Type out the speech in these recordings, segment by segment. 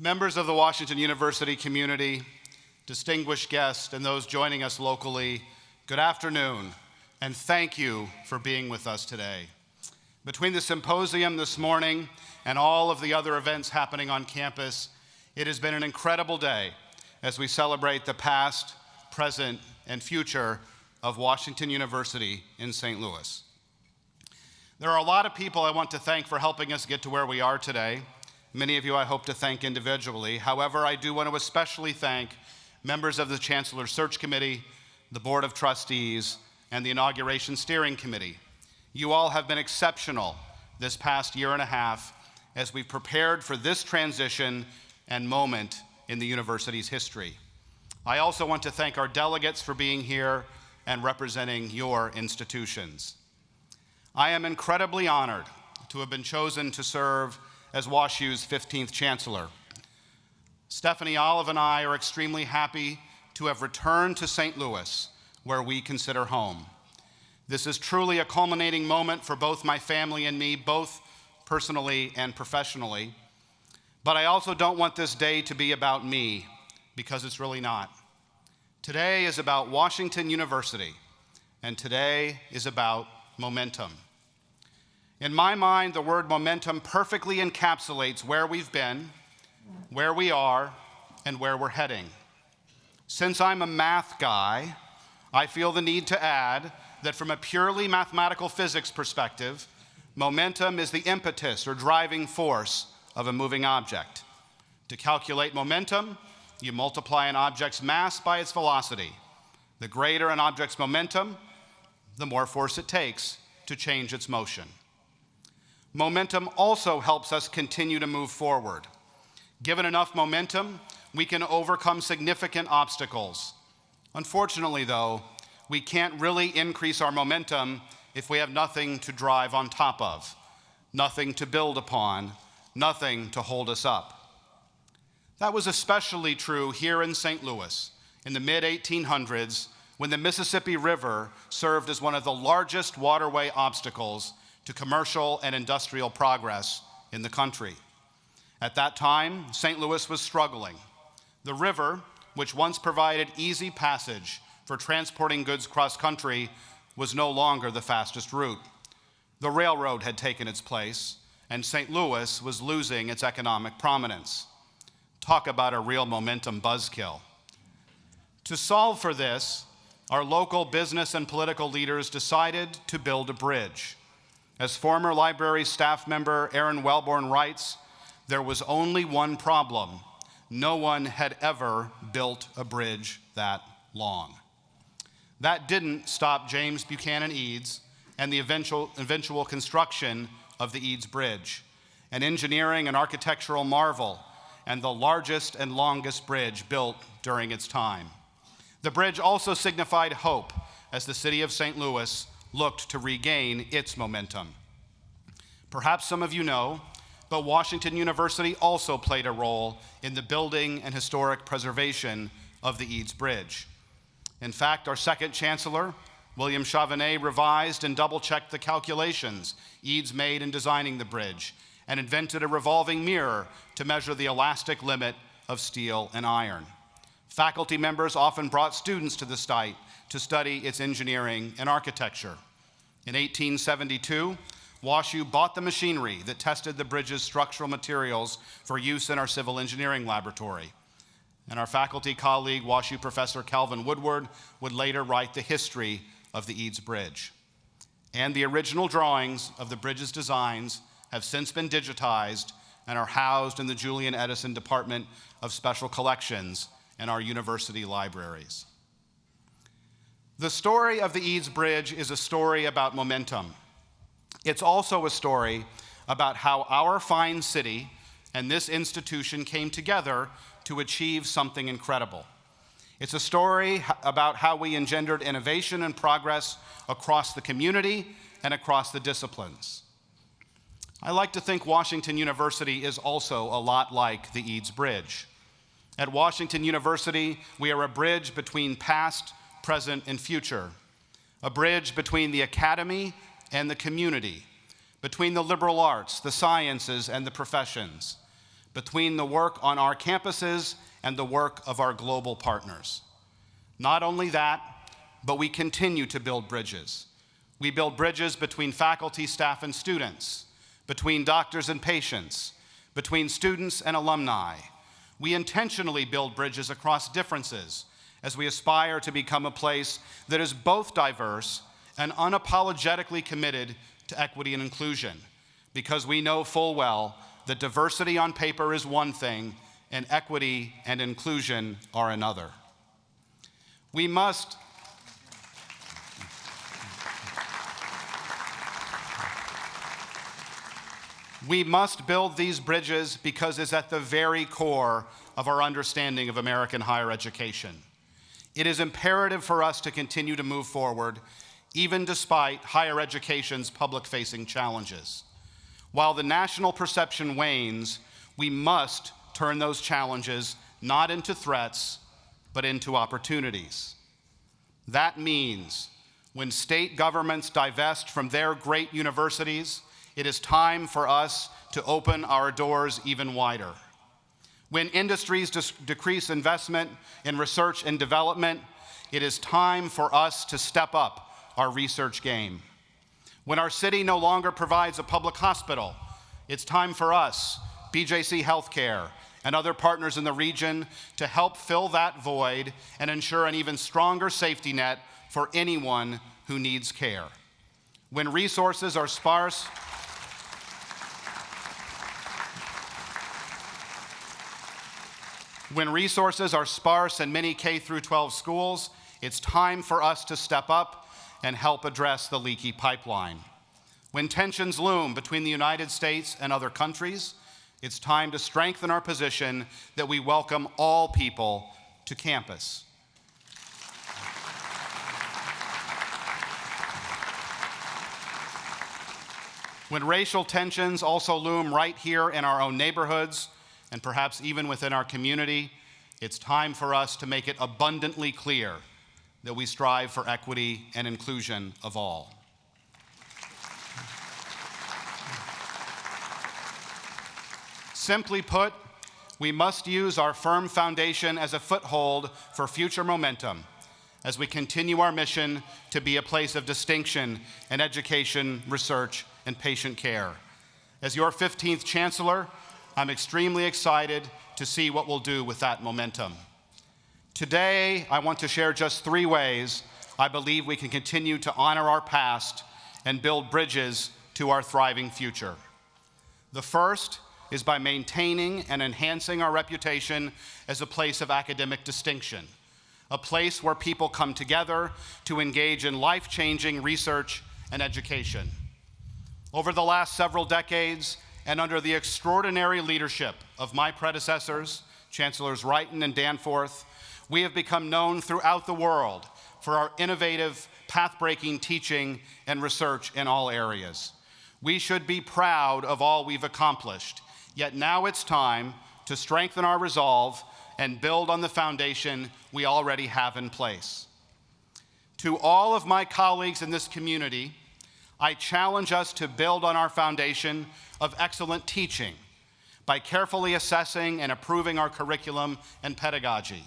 Members of the Washington University community, distinguished guests, and those joining us locally, good afternoon, and thank you for being with us today. Between the symposium this morning and all of the other events happening on campus, it has been an incredible day as we celebrate the past, present, and future of Washington University in St. Louis. There are a lot of people I want to thank for helping us get to where we are today. Many of you I hope to thank individually. However, I do want to especially thank members of the Chancellor's Search Committee, the Board of Trustees, and the Inauguration Steering Committee. You all have been exceptional this past year and a half as we've prepared for this transition and moment in the university's history. I also want to thank our delegates for being here and representing your institutions. I am incredibly honored to have been chosen to serve as WashU's 15th Chancellor. Stephanie Olive and I are extremely happy to have returned to St. Louis, where we consider home. This is truly a culminating moment for both my family and me, both personally and professionally. But I also don't want this day to be about me, because it's really not. Today is about Washington University, and today is about momentum. In my mind, the word momentum perfectly encapsulates where we've been, where we are, and where we're heading. Since I'm a math guy, I feel the need to add that from a purely mathematical physics perspective, momentum is the impetus or driving force of a moving object. To calculate momentum, you multiply an object's mass by its velocity. The greater an object's momentum, the more force it takes to change its motion. Momentum also helps us continue to move forward. Given enough momentum, we can overcome significant obstacles. Unfortunately, though, we can't really increase our momentum if we have nothing to drive on top of, nothing to build upon, nothing to hold us up. That was especially true here in St. Louis in the mid-1800s, when the Mississippi River served as one of the largest waterway obstacles to commercial and industrial progress in the country. At that time, St. Louis was struggling. The river, which once provided easy passage for transporting goods cross-country, was no longer the fastest route. The railroad had taken its place, and St. Louis was losing its economic prominence. Talk about a real momentum buzzkill. To solve for this, our local business and political leaders decided to build a bridge. As former library staff member Aaron Wellborn writes, there was only one problem. No one had ever built a bridge that long. That didn't stop James Buchanan Eads and the eventual construction of the Eads Bridge, an engineering and architectural marvel, and the largest and longest bridge built during its time. The bridge also signified hope as the city of St. Louis looked to regain its momentum. Perhaps some of you know, but Washington University also played a role in the building and historic preservation of the Eads Bridge. In fact, our second chancellor, William Chauvenet, revised and double-checked the calculations Eads made in designing the bridge and invented a revolving mirror to measure the elastic limit of steel and iron. Faculty members often brought students to the site to study its engineering and architecture. In 1872, WashU bought the machinery that tested the bridge's structural materials for use in our civil engineering laboratory. And our faculty colleague, WashU Professor Calvin Woodward, would later write the history of the Eads Bridge. And the original drawings of the bridge's designs have since been digitized and are housed in the Julian Edison Department of Special Collections in our university libraries. The story of the Eads Bridge is a story about momentum. It's also a story about how our fine city and this institution came together to achieve something incredible. It's a story about how we engendered innovation and progress across the community and across the disciplines. I like to think Washington University is also a lot like the Eads Bridge. At Washington University, we are a bridge between past, present, and future, a bridge between the academy and the community, between the liberal arts, the sciences, and the professions, between the work on our campuses and the work of our global partners. Not only that, but we continue to build bridges. We build bridges between faculty, staff, and students, between doctors and patients, between students and alumni. We intentionally build bridges across differences as we aspire to become a place that is both diverse and unapologetically committed to equity and inclusion, because we know full well that diversity on paper is one thing and equity and inclusion are another. We must build these bridges because it's at the very core of our understanding of American higher education. It is imperative for us to continue to move forward, even despite higher education's public-facing challenges. While the national perception wanes, we must turn those challenges not into threats, but into opportunities. That means when state governments divest from their great universities, it is time for us to open our doors even wider. When industries decrease investment in research and development, it is time for us to step up our research game. When our city no longer provides a public hospital, it's time for us, BJC Healthcare, and other partners in the region to help fill that void and ensure an even stronger safety net for anyone who needs care. When resources are sparse, in many K-12 schools, it's time for us to step up and help address the leaky pipeline. When tensions loom between the United States and other countries, it's time to strengthen our position that we welcome all people to campus. When racial tensions also loom right here in our own neighborhoods, and perhaps even within our community, it's time for us to make it abundantly clear that we strive for equity and inclusion of all. Simply put, we must use our firm foundation as a foothold for future momentum as we continue our mission to be a place of distinction in education, research, and patient care. As your 15th Chancellor, I'm extremely excited to see what we'll do with that momentum. Today, I want to share just 3 ways I believe we can continue to honor our past and build bridges to our thriving future. The first is by maintaining and enhancing our reputation as a place of academic distinction, a place where people come together to engage in life-changing research and education. Over the last several decades, and under the extraordinary leadership of my predecessors, Chancellors Wrighton and Danforth, we have become known throughout the world for our innovative, path-breaking teaching and research in all areas. We should be proud of all we've accomplished, yet now it's time to strengthen our resolve and build on the foundation we already have in place. To all of my colleagues in this community, I challenge us to build on our foundation of excellent teaching by carefully assessing and approving our curriculum and pedagogy.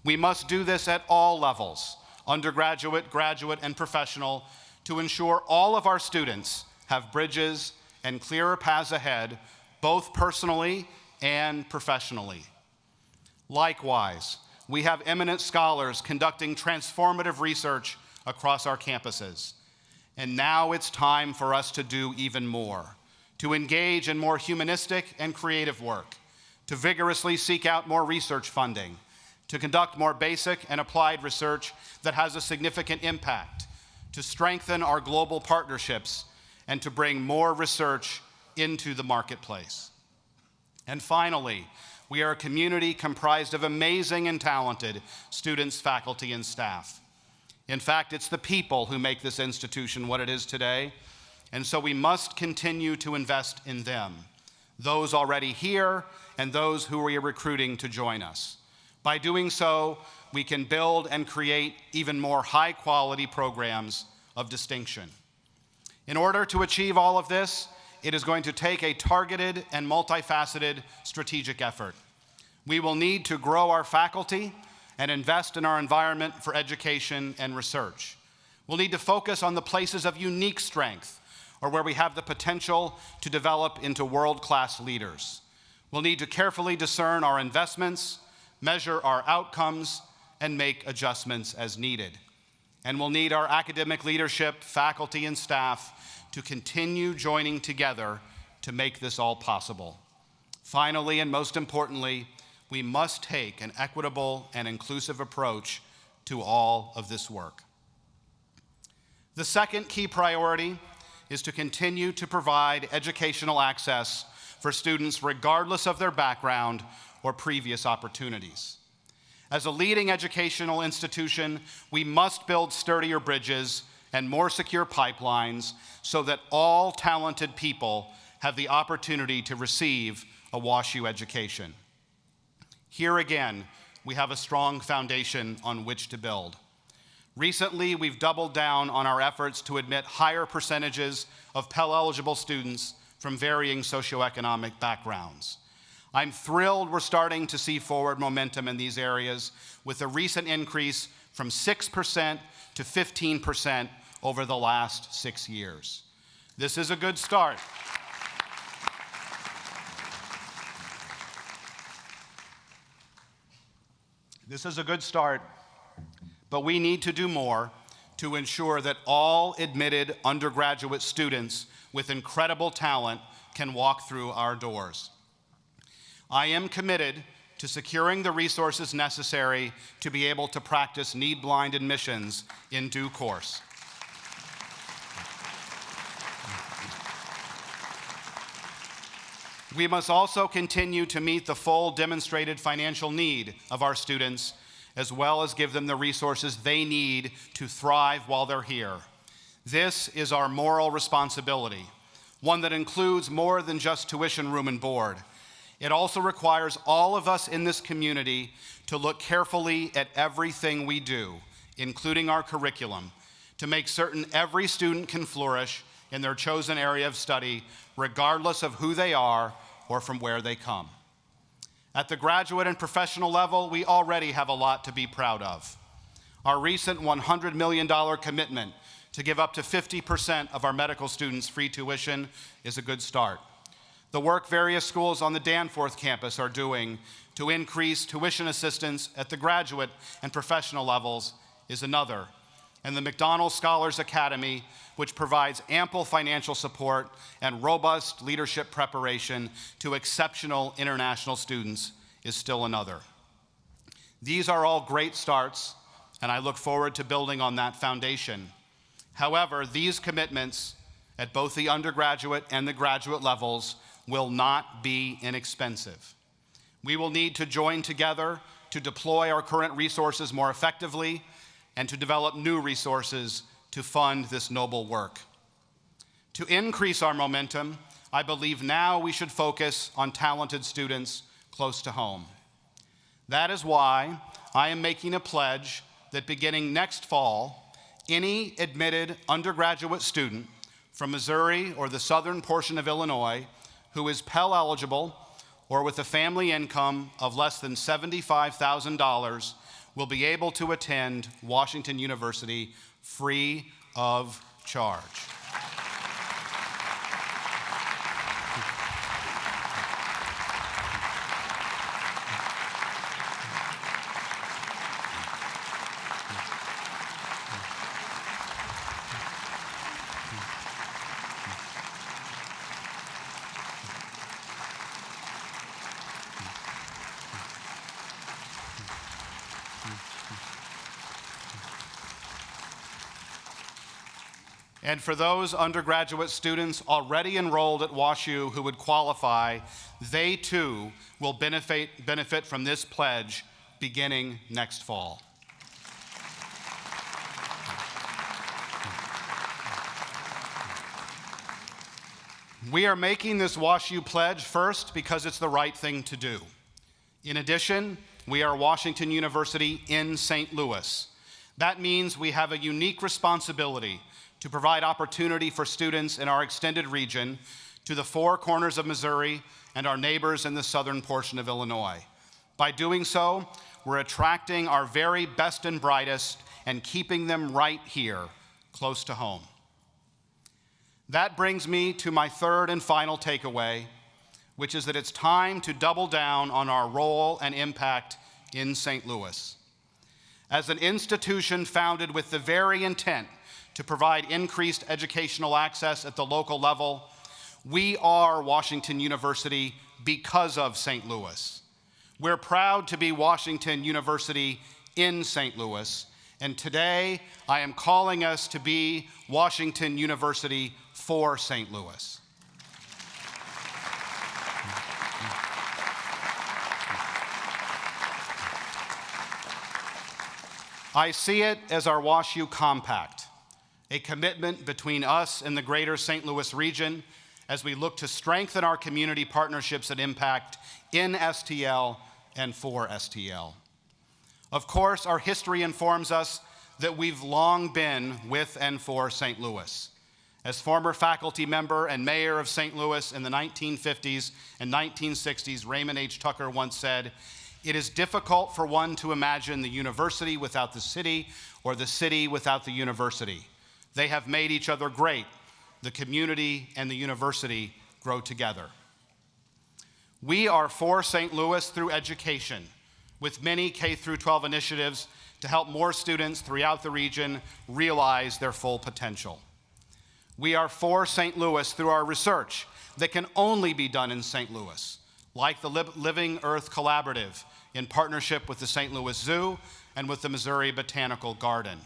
We must do this at all levels, undergraduate, graduate, and professional, to ensure all of our students have bridges and clearer paths ahead, both personally and professionally. Likewise, we have eminent scholars conducting transformative research across our campuses. And now it's time for us to do even more, to engage in more humanistic and creative work, to vigorously seek out more research funding, to conduct more basic and applied research that has a significant impact, to strengthen our global partnerships, and to bring more research into the marketplace. And finally, we are a community comprised of amazing and talented students, faculty, and staff. In fact, it's the people who make this institution what it is today, and so we must continue to invest in them, those already here and those who we are recruiting to join us. By doing so, we can build and create even more high-quality programs of distinction. In order to achieve all of this, it is going to take a targeted and multifaceted strategic effort. We will need to grow our faculty and invest in our environment for education and research. We'll need to focus on the places of unique strength or where we have the potential to develop into world-class leaders. We'll need to carefully discern our investments, measure our outcomes, and make adjustments as needed. And we'll need our academic leadership, faculty, and staff to continue joining together to make this all possible. Finally, and most importantly, we must take an equitable and inclusive approach to all of this work. The second key priority is to continue to provide educational access for students regardless of their background or previous opportunities. As a leading educational institution, we must build sturdier bridges and more secure pipelines so that all talented people have the opportunity to receive a WashU education. Here again, we have a strong foundation on which to build. Recently, we've doubled down on our efforts to admit higher percentages of Pell-eligible students from varying socioeconomic backgrounds. I'm thrilled we're starting to see forward momentum in these areas with a recent increase from 6% to 15% over the last 6 years. This is a good start. This is a good start, but we need to do more to ensure that all admitted undergraduate students with incredible talent can walk through our doors. I am committed to securing the resources necessary to be able to practice need-blind admissions in due course. We must also continue to meet the full demonstrated financial need of our students, as well as give them the resources they need to thrive while they're here. This is our moral responsibility, one that includes more than just tuition, room, and board. It also requires all of us in this community to look carefully at everything we do, including our curriculum, to make certain every student can flourish in their chosen area of study, regardless of who they are or from where they come. At the graduate and professional level, we already have a lot to be proud of. Our recent $100 million commitment to give up to 50% of our medical students free tuition is a good start. The work various schools on the Danforth campus are doing to increase tuition assistance at the graduate and professional levels is another. And the McDonald Scholars Academy, which provides ample financial support and robust leadership preparation to exceptional international students, is still another. These are all great starts, and I look forward to building on that foundation. However, these commitments at both the undergraduate and the graduate levels will not be inexpensive. We will need to join together to deploy our current resources more effectively and to develop new resources to fund this noble work. To increase our momentum, I believe now we should focus on talented students close to home. That is why I am making a pledge that beginning next fall, any admitted undergraduate student from Missouri or the southern portion of Illinois who is Pell eligible or with a family income of less than $75,000 will be able to attend Washington University free of charge. And for those undergraduate students already enrolled at WashU who would qualify, they too will benefit from this pledge beginning next fall. We are making this WashU pledge first because it's the right thing to do. In addition, we are Washington University in St. Louis. That means we have a unique responsibility to provide opportunity for students in our extended region to the four corners of Missouri and our neighbors in the southern portion of Illinois. By doing so, we're attracting our very best and brightest and keeping them right here, close to home. That brings me to my third and final takeaway, which is that it's time to double down on our role and impact in St. Louis. As an institution founded with the very intent to provide increased educational access at the local level, we are Washington University because of St. Louis. We're proud to be Washington University in St. Louis, and today I am calling us to be Washington University for St. Louis. I see it as our WashU Compact, a commitment between us and the greater St. Louis region as we look to strengthen our community partnerships and impact in STL and for STL. Of course, our history informs us that we've long been with and for St. Louis. As former faculty member and mayor of St. Louis in the 1950s and 1960s, Raymond H. Tucker once said, "It is difficult for one to imagine the university without the city or the city without the university. They have made each other great. The community and the university grow together." We are for St. Louis through education, with many K-12 initiatives to help more students throughout the region realize their full potential. We are for St. Louis through our research that can only be done in St. Louis, like the Living Earth Collaborative in partnership with the St. Louis Zoo and with the Missouri Botanical Garden.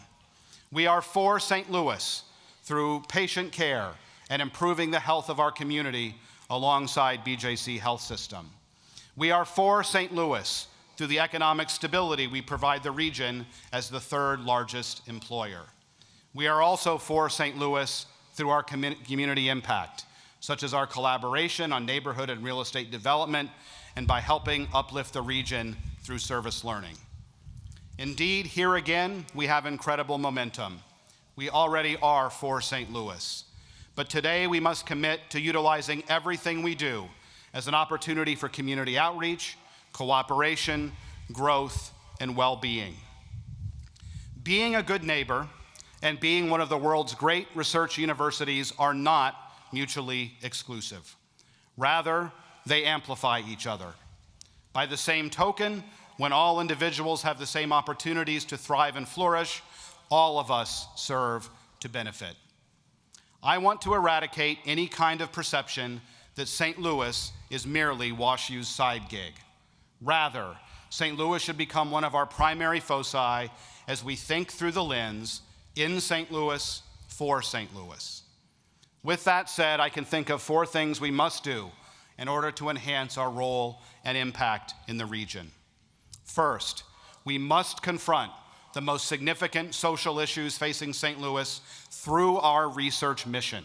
We are for St. Louis through patient care and improving the health of our community alongside BJC Health System. We are for St. Louis through the economic stability we provide the region as the third largest employer. We are also for St. Louis through our community impact, such as our collaboration on neighborhood and real estate development, and by helping uplift the region through service learning. Indeed, here again, we have incredible momentum. We already are for St. Louis. But today we must commit to utilizing everything we do as an opportunity for community outreach, cooperation, growth, and well-being. Being a good neighbor and being one of the world's great research universities are not mutually exclusive. Rather, they amplify each other. By the same token, when all individuals have the same opportunities to thrive and flourish, all of us serve to benefit. I want to eradicate any kind of perception that St. Louis is merely WashU's side gig. Rather, St. Louis should become one of our primary foci as we think through the lens in St. Louis for St. Louis. With that said, I can think of four things we must do in order to enhance our role and impact in the region. First, we must confront the most significant social issues facing St. Louis through our research mission.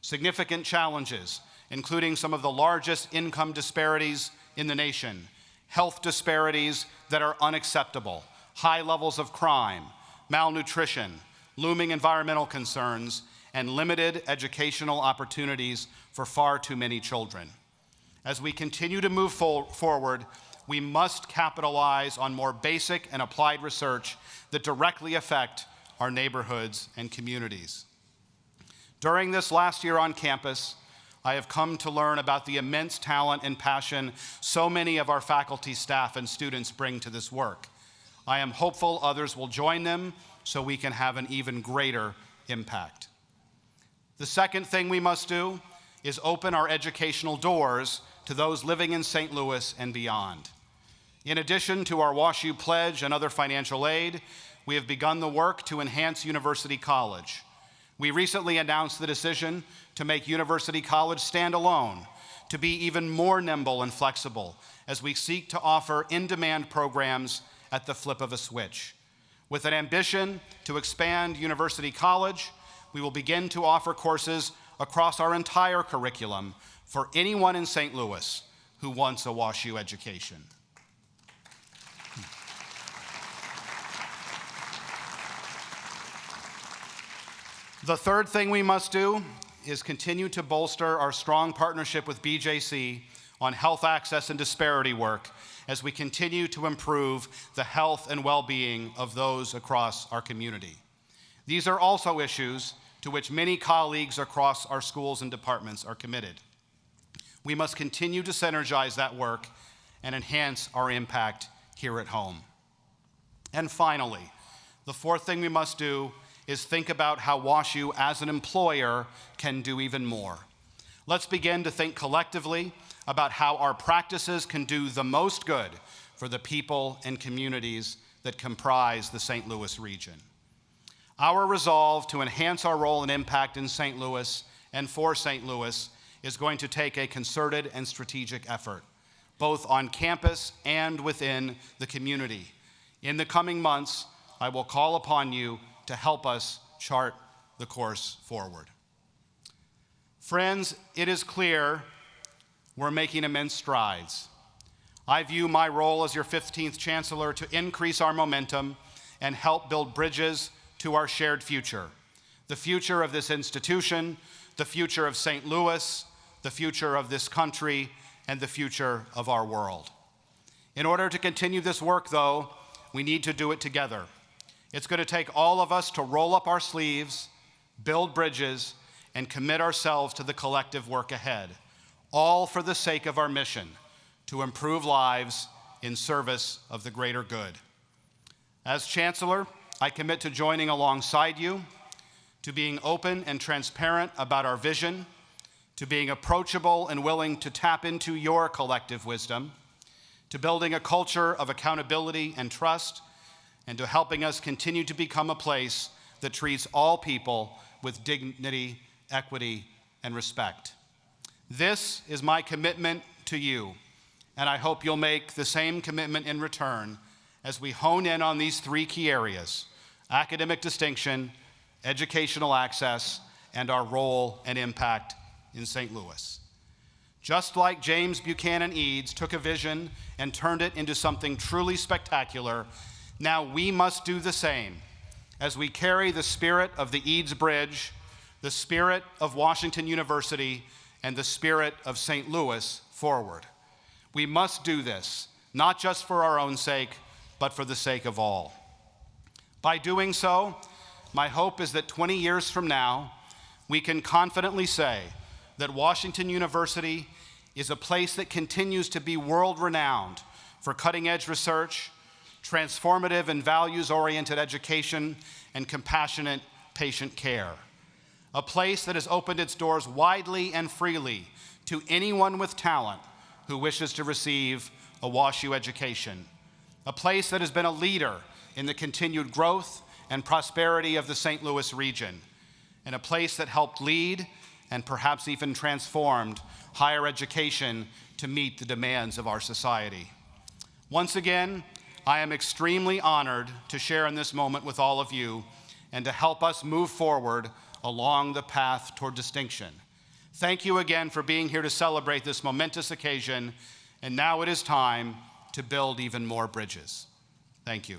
Significant challenges, including some of the largest income disparities in the nation, health disparities that are unacceptable, high levels of crime, malnutrition, looming environmental concerns, and limited educational opportunities for far too many children. As we continue to move forward, we must capitalize on more basic and applied research that directly affect our neighborhoods and communities. During this last year on campus, I have come to learn about the immense talent and passion so many of our faculty, staff, and students bring to this work. I am hopeful others will join them so we can have an even greater impact. The second thing we must do is open our educational doors to those living in St. Louis and beyond. In addition to our WashU pledge and other financial aid, we have begun the work to enhance University College. We recently announced the decision to make University College stand alone, to be even more nimble and flexible as we seek to offer in-demand programs at the flip of a switch. With an ambition to expand University College, we will begin to offer courses across our entire curriculum for anyone in St. Louis who wants a WashU education. The third thing we must do is continue to bolster our strong partnership with BJC on health access and disparity work as we continue to improve the health and well-being of those across our community. These are also issues to which many colleagues across our schools and departments are committed. We must continue to synergize that work and enhance our impact here at home. And finally, the fourth thing we must do is think about how WashU as an employer can do even more. Let's begin to think collectively about how our practices can do the most good for the people and communities that comprise the St. Louis region. Our resolve to enhance our role and impact in St. Louis and for St. Louis is going to take a concerted and strategic effort, both on campus and within the community. In the coming months, I will call upon you to help us chart the course forward. Friends, it is clear we're making immense strides. I view my role as your 15th Chancellor to increase our momentum and help build bridges to our shared future, the future of this institution, the future of St. Louis, the future of this country, and the future of our world. In order to continue this work, though, we need to do it together. It's going to take all of us to roll up our sleeves, build bridges, and commit ourselves to the collective work ahead, all for the sake of our mission to improve lives in service of the greater good. As Chancellor, I commit to joining alongside you, to being open and transparent about our vision, to being approachable and willing to tap into your collective wisdom, to building a culture of accountability and trust, and to helping us continue to become a place that treats all people with dignity, equity, and respect. This is my commitment to you, and I hope you'll make the same commitment in return as we hone in on these three key areas: academic distinction, educational access, and our role and impact in St. Louis. Just like James Buchanan Eads took a vision and turned it into something truly spectacular, now we must do the same as we carry the spirit of the Eads Bridge, the spirit of Washington University, and the spirit of St. Louis forward. We must do this, not just for our own sake, but for the sake of all. By doing so, my hope is that 20 years from now, we can confidently say that Washington University is a place that continues to be world-renowned for cutting-edge research, transformative and values-oriented education, and compassionate patient care. A place that has opened its doors widely and freely to anyone with talent who wishes to receive a WashU education. A place that has been a leader in the continued growth and prosperity of the St. Louis region, and a place that helped lead and perhaps even transformed higher education to meet the demands of our society. Once again, I am extremely honored to share in this moment with all of you and to help us move forward along the path toward distinction. Thank you again for being here to celebrate this momentous occasion, and now it is time to build even more bridges. Thank you.